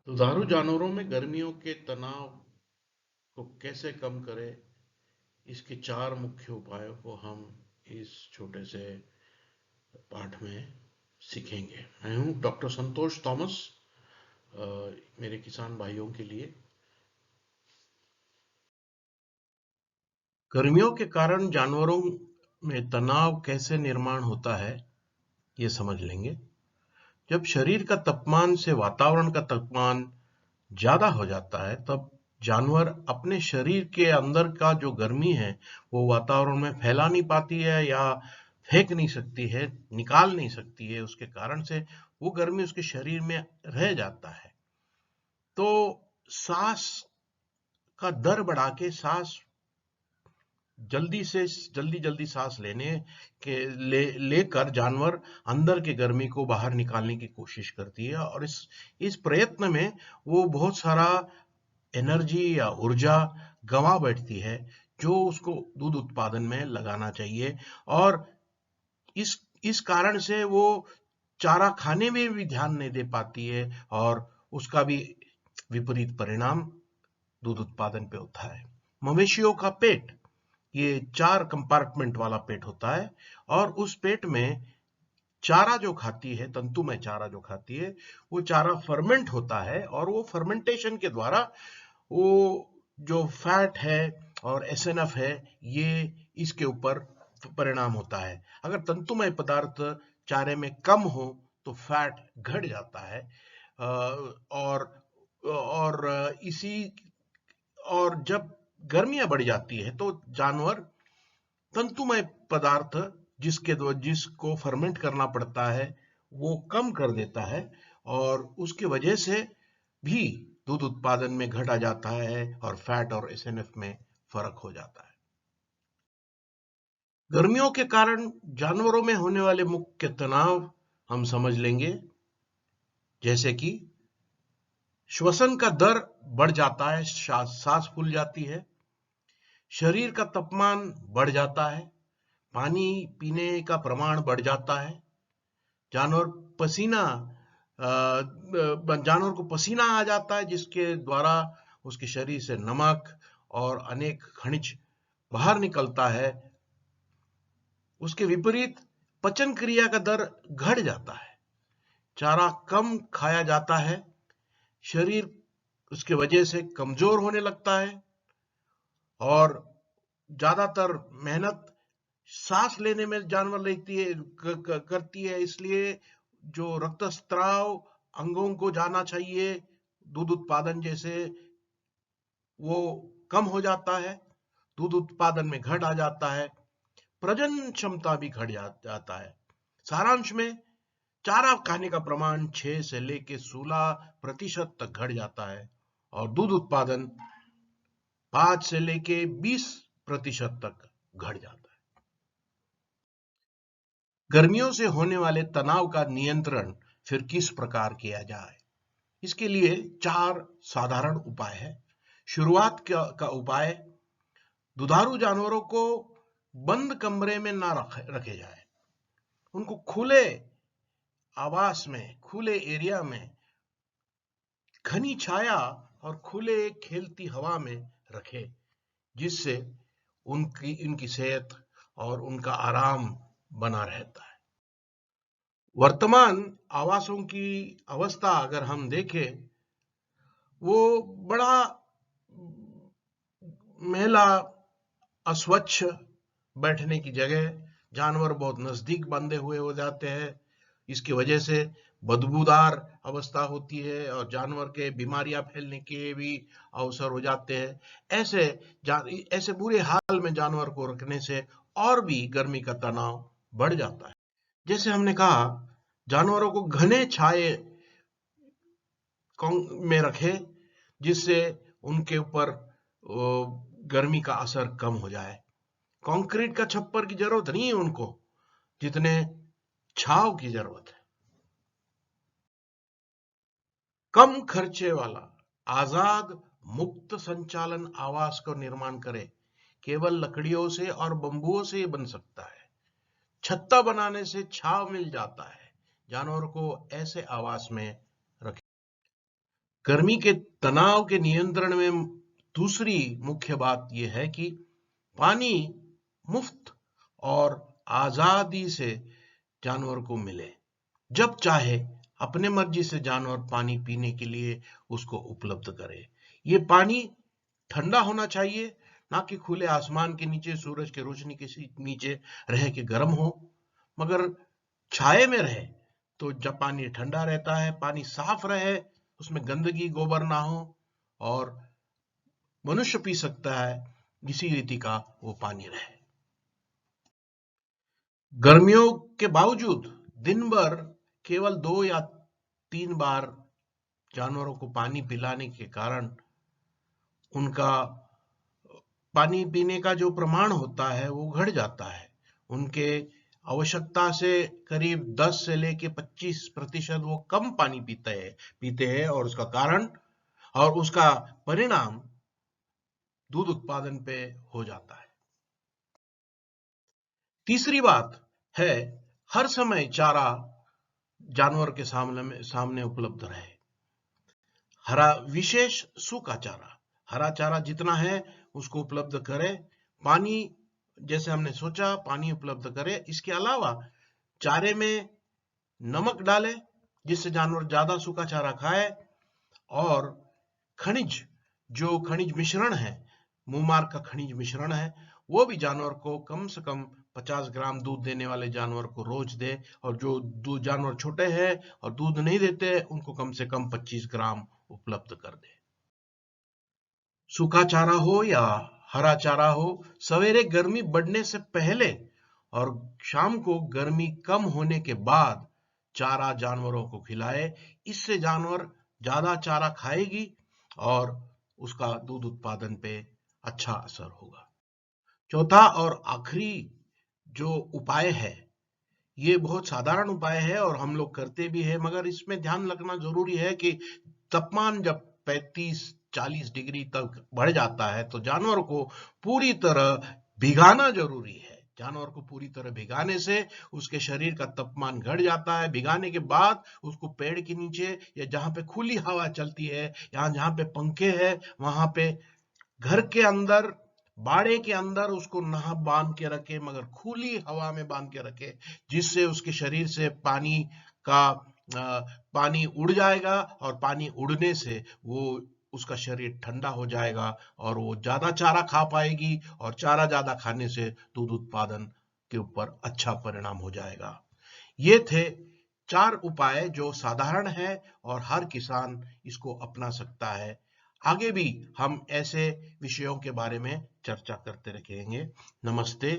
दुधारू जानवरों में गर्मियों के तनाव को कैसे कम करें, इसके 4 मुख्य उपायों को हम इस छोटे से पाठ में सीखेंगे। मैं हूँ डॉक्टर संतोष थॉमस। मेरे किसान भाइयों के लिए गर्मियों के कारण जानवरों में तनाव कैसे निर्माण होता है, ये समझ लेंगे। जब शरीर का तापमान से वातावरण का तापमान ज्यादा हो जाता है, तब जानवर अपने शरीर के अंदर का जो गर्मी है वो वातावरण में फैला नहीं पाती है या फेंक नहीं सकती है, निकाल नहीं सकती है। उसके कारण से वो गर्मी उसके शरीर में रह जाता है। तो सांस का दर बढ़ा के सांस जल्दी से जल्दी सांस लेकर जानवर अंदर के गर्मी को बाहर निकालने की कोशिश करती है, और इस प्रयत्न में वो बहुत सारा एनर्जी या ऊर्जा गंवा बैठती है, जो उसको दूध उत्पादन में लगाना चाहिए। और इस इस कारण से वो चारा खाने में भी ध्यान नहीं दे पाती है, और उसका भी विपरीत परिणाम दूध उत्पादन पे होता है। मवेशियों का पेट, ये 4 कंपार्टमेंट वाला पेट होता है, और उस पेट में चारा जो खाती है, तंतुमय चारा जो खाती है, वो चारा फर्मेंट होता है, और वो फर्मेंटेशन के द्वारा वो जो फैट है और एसएनएफ है, ये इसके ऊपर परिणाम होता है। अगर तंतुमय पदार्थ चारे में कम हो तो फैट घट जाता है। और इसी और जब गर्मियां बढ़ जाती है तो जानवर तंतुमय पदार्थ जिसको फर्मेंट करना पड़ता है वो कम कर देता है, और उसकी वजह से भी दूध उत्पादन में घट आ जाता है और फैट और एसएनएफ में फर्क हो जाता है। गर्मियों के कारण जानवरों में होने वाले मुख्य तनाव हम समझ लेंगे, जैसे कि श्वसन का दर बढ़ जाता है, सांस फूल जाती है, शरीर का तापमान बढ़ जाता है, पानी पीने का प्रमाण बढ़ जाता है, जानवर पसीना जानवर को पसीना आ जाता है, जिसके द्वारा उसके शरीर से नमक और अनेक खनिज बाहर निकलता है। उसके विपरीत पचन क्रिया का दर घट जाता है, चारा कम खाया जाता है, शरीर उसके वजह से कमजोर होने लगता है, और ज्यादातर मेहनत सांस लेने में जानवर लेती है करती है, इसलिए जो रक्तस्राव अंगों को जाना चाहिए दूध उत्पादन जैसे, वो कम हो जाता है, दूध उत्पादन में घट आ जाता है, प्रजनन क्षमता भी घट जाता है। सारांश में चारा खाने का प्रमाण 6 से लेके 16% तक घट जाता है, और दूध उत्पादन 5 से लेके 20% तक घट जाता है। गर्मियों से होने वाले तनाव का नियंत्रण फिर किस प्रकार किया जाए, इसके लिए 4 साधारण उपाय है। शुरुआत का उपाय, दुधारू जानवरों को बंद कमरे में ना रखे जाए, उनको खुले आवास में, खुले एरिया में, घनी छाया और खुले खेलती हवा में रखे, जिससे उनकी सेहत और उनका आराम बना रहता है। वर्तमान आवासों की अवस्था अगर हम देखें, वो बड़ा मैला, अस्वच्छ बैठने की जगह, जानवर बहुत नजदीक बंधे हुए हो जाते हैं, इसकी वजह से बदबूदार अवस्था होती है और जानवर के बीमारियां फैलने के भी अवसर हो जाते हैं। ऐसे बुरे हाल में जानवर को रखने से और भी गर्मी का तनाव बढ़ जाता है। जैसे हमने कहा, जानवरों को घने छाये में रखे, जिससे उनके ऊपर गर्मी का असर कम हो जाए। कंक्रीट का छप्पर की जरूरत नहीं है उनको, जितने छाव की जरूरत है। कम खर्चे वाला आजाद मुक्त संचालन आवास का निर्माण करें, केवल लकड़ियों से और बंबुओं से बन सकता है। छत्ता बनाने से छाव मिल जाता है, जानवर को ऐसे आवास में रखें। गर्मी के तनाव के नियंत्रण में दूसरी मुख्य बात यह है कि पानी मुफ्त और आजादी से जानवर को मिले। जब चाहे अपने मर्जी से जानवर पानी पीने के लिए उसको उपलब्ध करे। ये पानी ठंडा होना चाहिए, ना कि खुले आसमान के नीचे सूरज के रोशनी के नीचे रह के गर्म हो, मगर छाए में रहे तो जब पानी ठंडा रहता है, पानी साफ रहे, उसमें गंदगी गोबर ना हो और मनुष्य पी सकता है, इसी रीति का वो पानी रहे। गर्मियों के बावजूद दिन भर केवल 2 या 3 बार जानवरों को पानी पिलाने के कारण उनका पानी पीने का जो प्रमाण होता है वो घट जाता है। उनके आवश्यकता से करीब 10 से लेके 25% वो कम पानी पीते हैं और उसका कारण और उसका परिणाम दूध उत्पादन पे हो जाता है। तीसरी बात है, हर समय चारा जानवर के सामने उपलब्ध रहे। हरा विशेष सूखा चारा, हरा चारा जितना है उसको उपलब्ध करें। पानी जैसे हमने सोचा पानी उपलब्ध करें। इसके अलावा चारे में नमक डालें जिससे जानवर ज्यादा सूखा चारा खाए और खनिज, जो खनिज मिश्रण है, मुमार का खनिज मिश्रण है, वो भी जानवर को कम से कम 50 ग्राम दूध देने वाले जानवर को रोज दे और जो जानवर छोटे हैं और दूध नहीं देते उनको कम से कम 25 ग्राम उपलब्ध कर दे। सूखा चारा हो या हरा चारा हो, सवेरे गर्मी बढ़ने से पहले और शाम को गर्मी कम होने के बाद चारा जानवरों को खिलाए। इससे जानवर ज्यादा चारा खाएगी और उसका दूध उत्पादन पे अच्छा असर होगा। चौथा और आखिरी जो उपाय है, ये बहुत साधारण उपाय है और हम लोग करते भी है, मगर इसमें ध्यान रखना जरूरी है कि तापमान जब 35-40 डिग्री तक बढ़ जाता है तो जानवर को पूरी तरह भिगाना जरूरी है। जानवर को पूरी तरह भिगाने से उसके शरीर का तापमान घट जाता है। भिगाने के बाद उसको पेड़ के नीचे या जहां पे खुली हवा चलती है, जहां पे पंखे है, वहां पे घर के अंदर, बाड़े के अंदर उसको ना बांध के रखे, मगर खुली हवा में बांध के रखे, जिससे उसके शरीर से पानी उड़ जाएगा और पानी उड़ने से वो उसका शरीर ठंडा हो जाएगा और वो ज्यादा चारा खा पाएगी और चारा ज्यादा खाने से दूध उत्पादन के ऊपर अच्छा परिणाम हो जाएगा। ये थे 4 उपाय जो साधारण है और हर किसान इसको अपना सकता है। आगे भी हम ऐसे विषयों के बारे में चर्चा करते रहेंगे। नमस्ते।